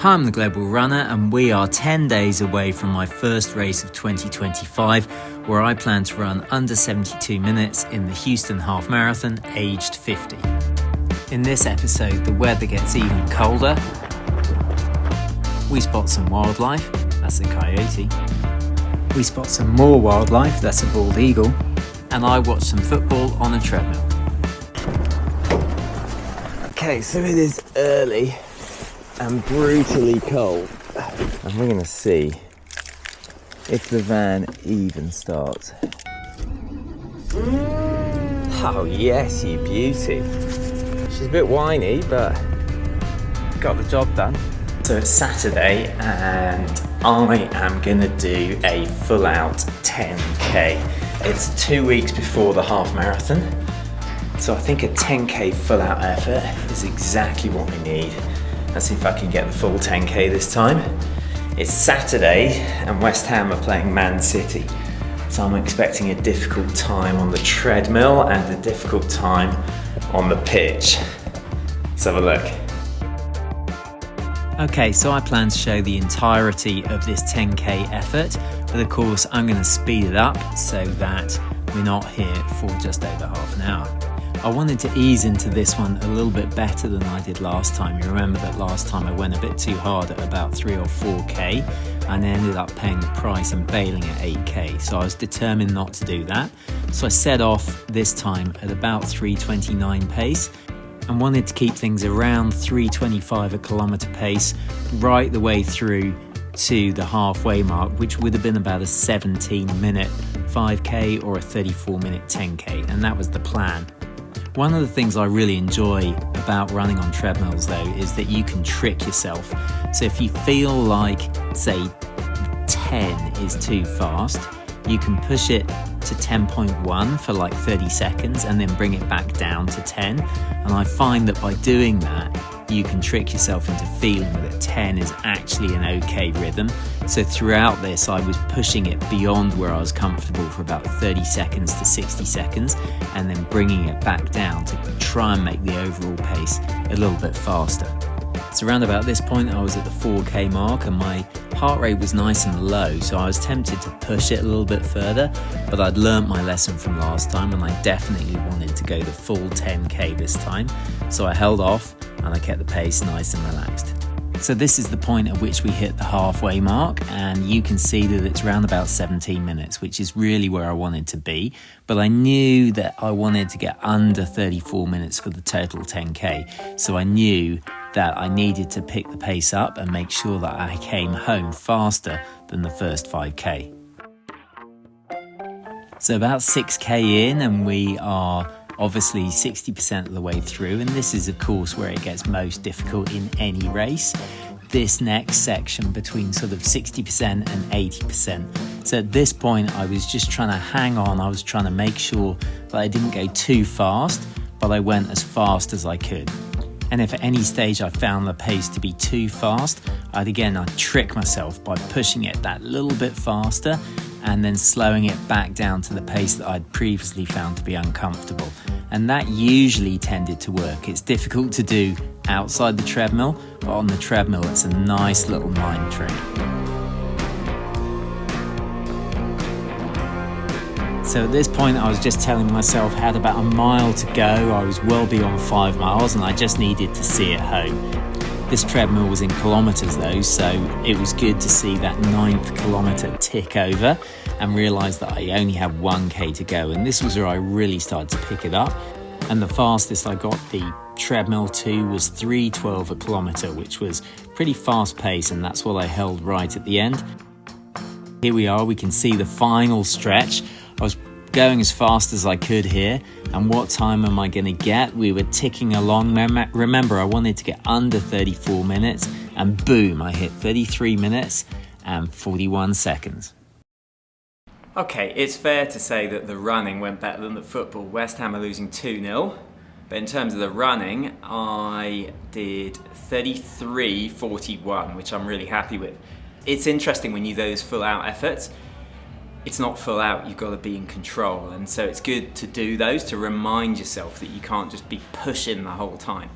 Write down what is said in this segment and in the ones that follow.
Hi, I'm the Global Runner, and we are 10 days away from my first race of 2025, where I plan to run under 72 minutes in the Houston Half Marathon, aged 50. In this episode, the weather gets even colder. We spot some wildlife, that's a coyote. We spot some more wildlife, that's a bald eagle. And I watch some football on a treadmill. Okay, so it is early and brutally cold, and we're going to see if the van even starts. Oh yes, you beauty. She's a bit whiny, but got the job done. So it's Saturday and I am going to do a full out 10k. It's 2 weeks before the half marathon, so I think a 10k full out effort is exactly what we need. Let's see if I can get the full 10k this time. It's Saturday and West Ham are playing Man City, so I'm expecting a difficult time on the treadmill and a difficult time on the pitch. Let's have a look. Okay, so I plan to show the entirety of this 10k effort, but of course I'm going to speed it up so that we're not here for just over half an hour. I wanted to ease into this one a little bit better than I did last time. You remember that last time I went a bit too hard at about 3 or 4k and ended up paying the price and bailing at 8k. So I was determined not to do that. So I set off this time at about 3:29 pace and wanted to keep things around 3:25 a kilometre pace right the way through to the halfway mark, which would have been about a 17-minute 5k or a 34-minute 10k, and that was the plan. One of the things I really enjoy about running on treadmills though is that you can trick yourself. So if you feel like, say, 10 is too fast, you can push it to 10.1 for like 30 seconds and then bring it back down to 10. And I find that by doing that, you can trick yourself into feeling that 10 is actually an okay rhythm. So throughout this, I was pushing it beyond where I was comfortable for about 30 seconds to 60 seconds and then bringing it back down to try and make the overall pace a little bit faster. So around about this point, I was at the 4k mark and my heart rate was nice and low, so I was tempted to push it a little bit further, but I'd learnt my lesson from last time and I definitely wanted to go the full 10k this time. So I held off and I kept the pace nice and relaxed. So this is the point at which we hit the halfway mark, and you can see that it's around about 17 minutes, which is really where I wanted to be. But I knew that I wanted to get under 34 minutes for the total 10k. So I knew that I needed to pick the pace up and make sure that I came home faster than the first 5k. So about 6k in and we are obviously 60% of the way through, and this is of course where it gets most difficult in any race. This next section between sort of 60% and 80%. So at this point I was just trying to hang on, I was trying to make sure that I didn't go too fast, but I went as fast as I could. And if at any stage I found the pace to be too fast, I'd trick myself by pushing it that little bit faster and then slowing it back down to the pace that I'd previously found to be uncomfortable. And that usually tended to work. It's difficult to do outside the treadmill, but on the treadmill it's a nice little mind trick. So at this point I was just telling myself I had about a mile to go. I was well beyond 5 miles and I just needed to see it home. This treadmill was in kilometres though, so it was good to see that 9th kilometre tick over and realise that I only had 1k to go, and this was where I really started to pick it up. And the fastest I got the treadmill to was 3:12 a kilometre, which was pretty fast pace, and that's what I held right at the end. Here we are, we can see the final stretch. I was going as fast as I could here, and what time am I going to get? We were ticking along. Remember, I wanted to get under 34 minutes, and boom, I hit 33 minutes and 41 seconds. Okay, it's fair to say that the running went better than the football. West Ham are losing 2-0, but in terms of the running, I did 33:41, which I'm really happy with. It's interesting when you do those full out efforts. It's not full out, you've got to be in control, and so it's good to do those to remind yourself that you can't just be pushing the whole time.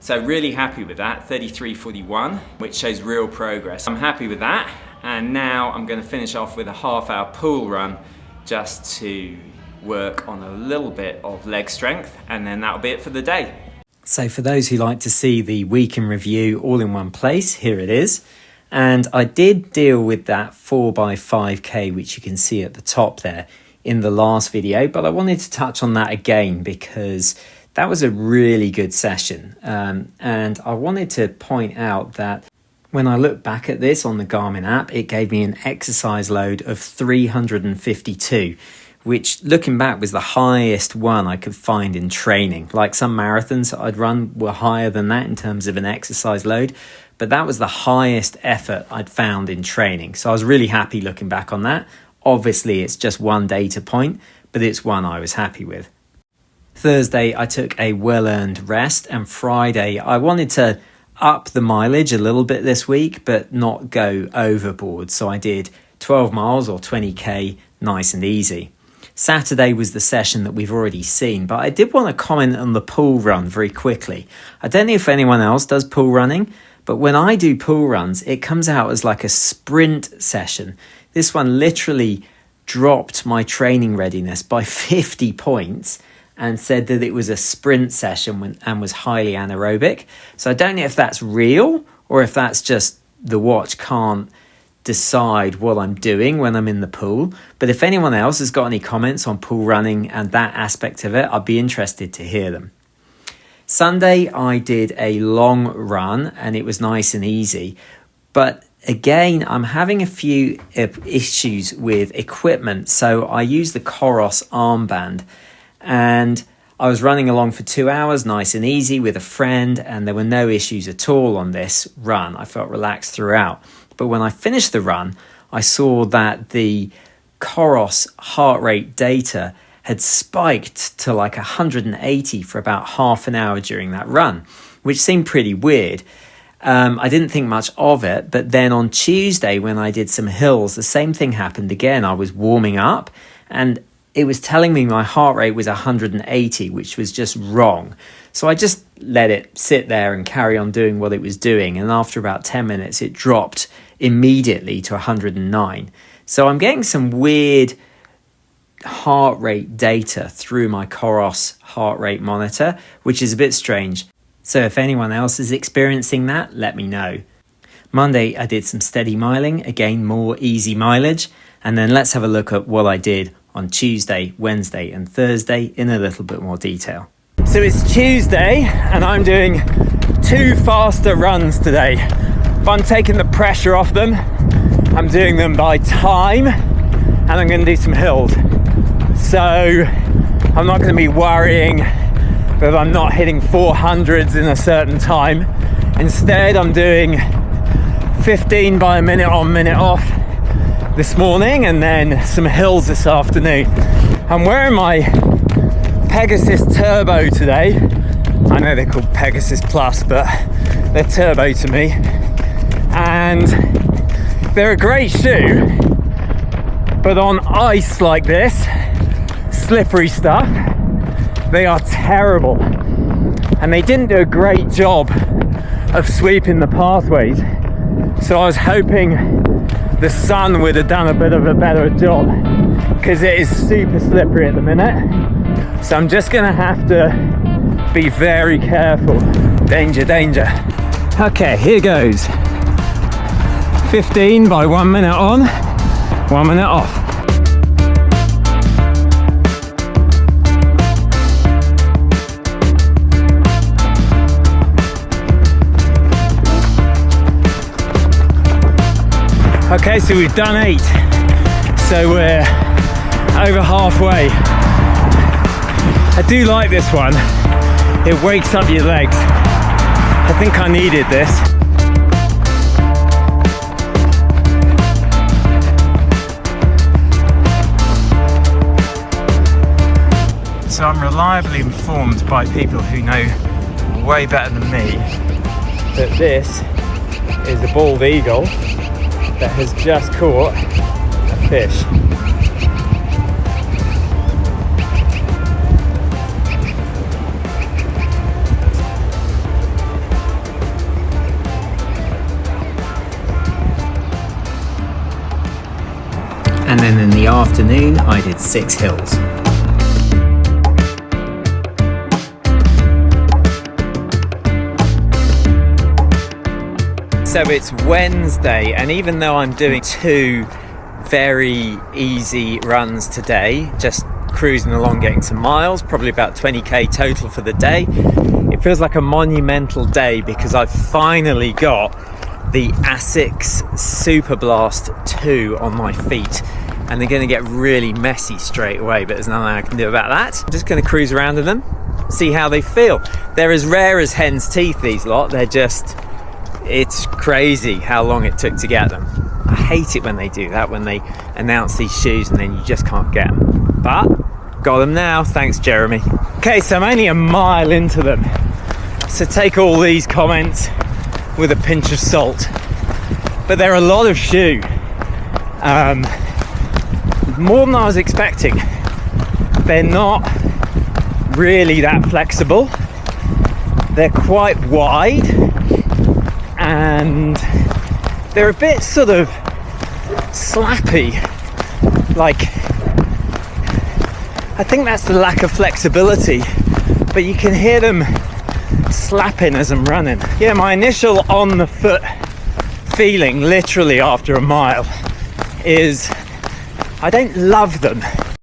So really happy with that, 33:41, which shows real progress. I'm happy with that. And now I'm going to finish off with a half-hour pool run just to work on a little bit of leg strength, and then that'll be it for the day. So for those who like to see the week in review all in one place, here it is. And I did deal with that 4x5k, which you can see at the top there in the last video, but I wanted to touch on that again because that was a really good session. And I wanted to point out that when I look back at this on the Garmin app, it gave me an exercise load of 352, which looking back was the highest one I could find in training. Like some marathons I'd run were higher than that in terms of an exercise load, but that was the highest effort I'd found in training. So I was really happy looking back on that. Obviously, it's just one data point, but it's one I was happy with. Thursday, I took a well-earned rest, and Friday, I wanted to up the mileage a little bit this week, but not go overboard. So I did 12 miles or 20k, nice and easy. Saturday was the session that we've already seen, but I did want to comment on the pool run very quickly. I don't know if anyone else does pool running, but when I do pool runs, it comes out as like a sprint session. This one literally dropped my training readiness by 50 points and said that it was a sprint session and was highly anaerobic. So I don't know if that's real or if that's just the watch can't decide what I'm doing when I'm in the pool. But if anyone else has got any comments on pool running and that aspect of it, I'd be interested to hear them. Sunday, I did a long run and it was nice and easy. But again, I'm having a few issues with equipment. So I use the Coros armband, and I was running along for 2 hours, nice and easy with a friend, and there were no issues at all on this run. I felt relaxed throughout. But when I finished the run, I saw that the Coros heart rate data had spiked to like 180 for about half an hour during that run, which seemed pretty weird. I didn't think much of it, but then on Tuesday when I did some hills, the same thing happened again. I was warming up and it was telling me my heart rate was 180, which was just wrong. So I just let it sit there and carry on doing what it was doing. And after about 10 minutes, it dropped immediately to 109. So I'm getting some weird heart rate data through my Coros heart rate monitor, which is a bit strange. So if anyone else is experiencing that, let me know. Monday, I did some steady miling, again, more easy mileage. And then let's have a look at what I did on Tuesday, Wednesday and Thursday in a little bit more detail. So it's Tuesday and I'm doing 2 faster runs today. But I'm taking the pressure off them. I'm doing them by time and I'm going to do some hills. So I'm not going to be worrying that I'm not hitting 400s in a certain time. Instead, I'm doing 15 by a minute on, minute off this morning, and then some hills this afternoon. I'm wearing my Pegasus Turbo today. I know they're called Pegasus Plus, but they're Turbo to me. And they're a great shoe, but on ice like this, slippery stuff, they are terrible. And they didn't do a great job of sweeping the pathways. So I was hoping the sun would have done a bit of a better job, because it is super slippery at the minute. So I'm just gonna have to be very careful. Danger, danger. Okay, here goes. 15 by 1 minute on, 1 minute off. Okay, so we've done 8, so we're over halfway. I do like this one, it wakes up your legs. I think I needed this. So I'm reliably informed by people who know way better than me that this is a bald eagle that has just caught a fish. And then in the afternoon, I did 6 hills. So it's Wednesday, and even though I'm doing 2 very easy runs today, just cruising along, getting some miles, probably about 20k total for the day, it feels like a monumental day because I've finally got the Asics Super Blast 2 on my feet, and they're going to get really messy straight away, but there's nothing I can do about that. I'm just going to cruise around in them, see how they feel. They're as rare as hen's teeth, these lot. They're just, it's crazy how long it took to get them. I hate it when they do that, when they announce these shoes and then you just can't get them. But got them now, thanks Jeremy. Okay, so I'm only a mile into them, so take all these comments with a pinch of salt. But they're a lot of shoe, more than I was expecting. They're not really that flexible. They're quite wide, and they're a bit sort of slappy. Like, I think that's the lack of flexibility, but you can hear them slapping as I'm running. Yeah, my initial on the foot feeling literally after a mile is I don't love them.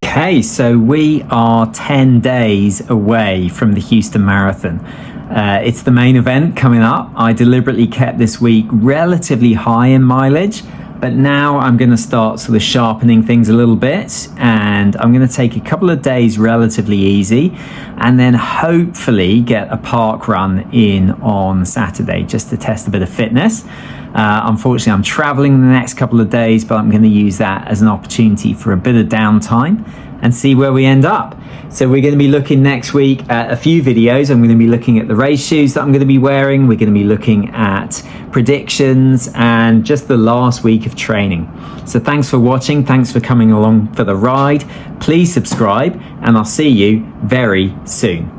Okay, so we are 10 days away from the Houston Marathon. It's the main event coming up. I deliberately kept this week relatively high in mileage, but now I'm going to start sort of sharpening things a little bit, and I'm going to take a couple of days relatively easy, and then hopefully get a park run in on Saturday just to test a bit of fitness. Unfortunately, I'm traveling the next couple of days, but I'm going to use that as an opportunity for a bit of downtime and see where we end up. So we're going to be looking next week at a few videos. I'm going to be looking at the race shoes that I'm going to be wearing. We're going to be looking at predictions and just the last week of training. So thanks for watching. Thanks for coming along for the ride. Please subscribe, and I'll see you very soon.